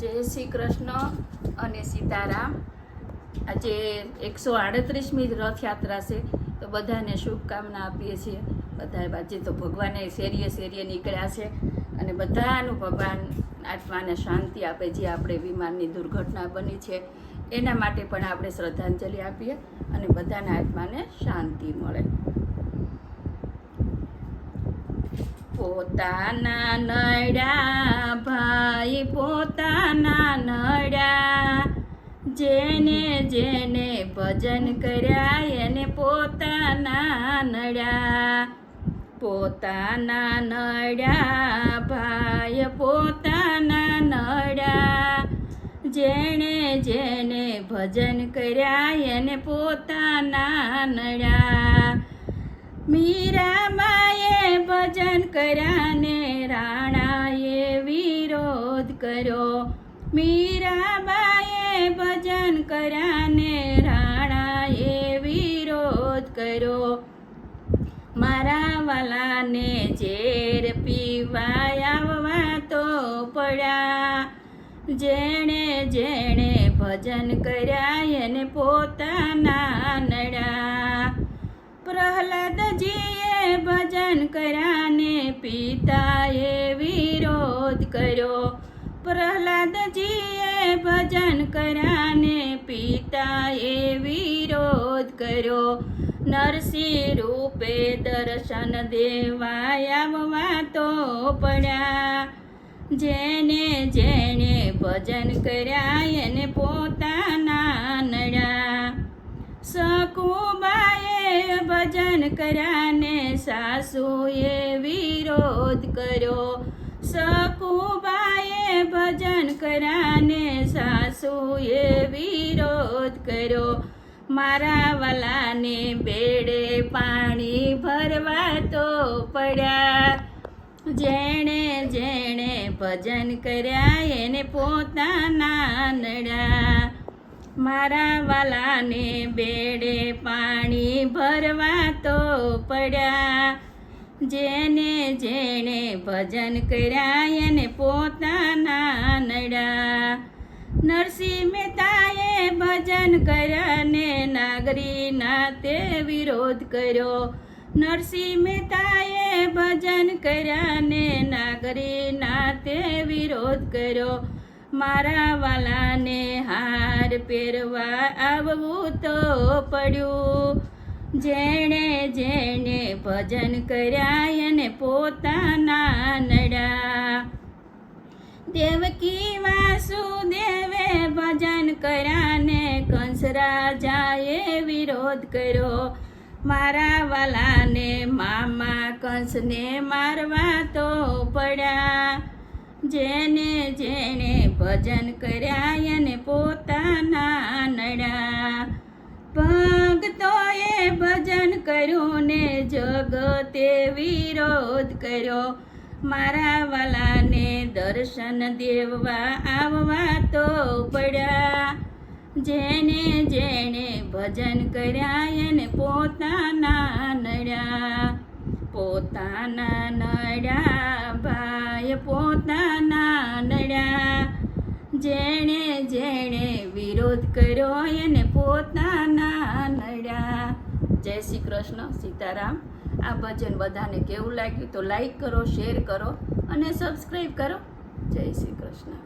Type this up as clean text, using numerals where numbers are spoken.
જય શ્રી કૃષ્ણ અને સીતારામ। આજે 138મી રથયાત્રા છે, તો બધાને શુભકામના આપીએ છીએ। બધા આજે તો ભગવાને શેરીએ શેરીએ નીકળ્યા છે અને બધાનું ભગવાન આત્માને શાંતિ આપે। જે આપણે વિમાનની દુર્ઘટના બની છે એના માટે પણ આપણે શ્રદ્ધાંજલિ આપીએ અને બધાના આત્માને શાંતિ મળે। પોતાના નડ્યા ભાઈ પોતાના નડ્યા, જેને જેને ભજન કર્યા એને પોતાના નડ્યા। પોતાના નડ્યા ભાઈ પોતાના નડ્યા, જેને જેને ભજન કર્યા એને પોતાના નડ્યા। મીરાબાઈએ ભજન કર્યા ને રાણાએ વિરોધ કર્યો। મીરાબાઈએ ભજન કર્યા ને રાણાએ વિરોધ કર્યો। મારા વાલાને ઝેર પીવા આવવા તો પડ્યા, જેણે જેણે ભજન કર્યા એને પોતાના નડ્યા। પ્રહલાદજીએ ભજન કર્યા ને પિતાએ વિરોધ કર્યો। પ્રહલાદજીએ ભજન કર્યા ને પિતાએ વિરોધ કર્યો। નરસિંહ રૂપે દર્શન દેવા આવવા તો પડ્યા, જેને જેણે ભજન કર્યા એને પોતાના નડ્યા। સકુબાએ ભજન કર્યા ને સાસુએ વિરોધ કર્યો। સકુબાએ ભજન કર્યા ને સાસુએ વિરોધ કર્યો। મારા વાલાને બેડે પાણી ભરવા તો પડ્યા, જેણે જેણે ભજન કર્યા એને પોતાના નડ્યા। મારા વાલાને બેડે પાણી ભરવા તો પડ્યા, જેને જેણે ભજન કર્યા એને પોતાના નડ્યા। નરસિંહ મહેતાએ ભજન કર્યા ને નાગરીના તે વિરોધ કર્યો। નરસિંહ મહેતાએ ભજન કર્યા ને નાગરીના તે વિરોધ કર્યો। મારા વાલાને હાર પહેરવા આવવું તો પડ્યું, જેણે જેણે ભજન કર્યા એને પોતાના નડ્યા। દેવકી વાસુદેવે ભજન કર્યા ને કંસ રાજાએ વિરોધ કર્યો। મારા વાલાને મામા કંસને મારવા તો પડ્યા, જેને જેણે ભજન કર્યા એને પોતાના નડ્યા। ભક્તોએ ભજન કર્યું ને જગતે વિરોધ કર્યો। મારા વાલાને દર્શન દેવા આવવા તો પડ્યા, જેને જેણે ભજન કર્યા એને પોતાના નડ્યા। પોતાના નડ્યા ભાઈ પોતાના નડ્યા, જેણે જેણે વિરોધ કર્યો એને પોતાના નડ્યા। જય શ્રી કૃષ્ણ, સીતારામ। આ ભજન બધાને કેવું લાગ્યું તો લાઈક કરો, શેર કરો અને સબસ્ક્રાઈબ કરો। જય શ્રી કૃષ્ણ।